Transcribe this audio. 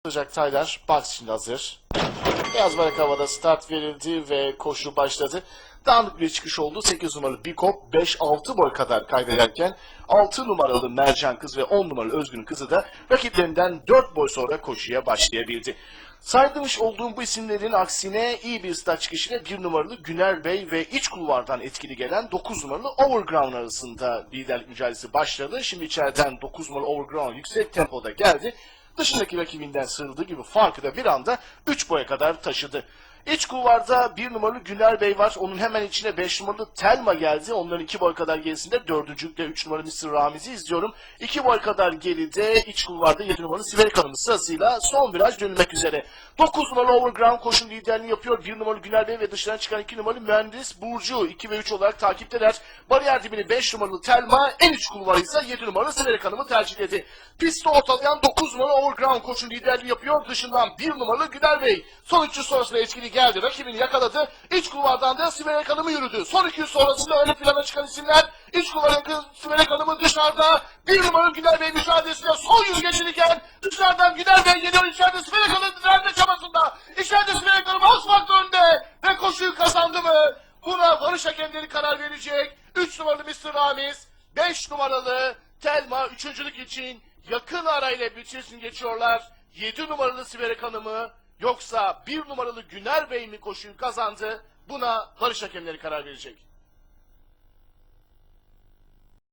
Olacak Taylar box şimdi hazır. Beyaz bayrak havada start verildi ve koşu başladı. Dağınık bir çıkış oldu. 8 numaralı Bikop 5-6 boy kadar kaydederken 6 numaralı Mercan Kız ve 10 numaralı Özgün Kızı da rakiplerinden 4 boy sonra koşuya başlayabildi. Saymış olduğum bu isimlerin aksine iyi bir start çıkışıyla 1 numaralı Güner Bey ve iç kulvardan etkili gelen 9 numaralı Overground arasında liderlik mücadelesi başladı. Şimdi içeriden 9 numaralı Overground yüksek tempoda geldi. Dışındaki rakibinden sıyrıldığı gibi farkı da bir anda 3 boya kadar taşıdı. İç kulvarda 1 numaralı Güner Bey var. Onun hemen içine 5 numaralı Telma geldi. Onların 2 boy kadar gerisinde 4. 3 numaralı Mr. Ramiz'i izliyorum. 2 boy kadar geride iç kulvarda 7 numaralı Siverek Hanım'ın sırasıyla son viraj dönülmek üzere. 9 numaralı Overground koşun liderliğini yapıyor. 1 numaralı Güner Bey ve dışarı çıkan 2 numaralı Mühendis Burcu 2 ve 3 olarak takipteler. Bariyer dibini 5 numaralı Telma, en iç kulvarı ise 7 numaralı Siverek Hanım'ı tercihledi. Pisti ortalayan 9 numaralı Overground koşun liderliği yapıyor. Dışından 1 numaralı Güner Bey. Son 300 sonrasında etkili geldi. Rakibini yakaladı. İç kulvardan da Siverek Hanım'ı yürüdü. Son 200 sonrasında öne plana çıkan isimler iç kulvarın Siverek Hanım'ı dışarıda. 1 numaralı Güner Bey mücadelesinde son yürü geçilirken dışarıdan Güner Bey geliyor. İçeride Siverek Hanım direnme çabasında. İçeride Siverek Hanım az farklı önde. Ve koşuyu kazandı mı? Buna varış hakemleri karar verecek. 3 numaralı Mr. Ramiz, 5 numaralı Telma üçüncülük için yakın arayla bitirsin geçiyorlar. 7 numaralı Siverek Hanım'ı yoksa 1 numaralı Güner Bey mi koşuyu kazandı? Buna varış hakemleri karar verecek.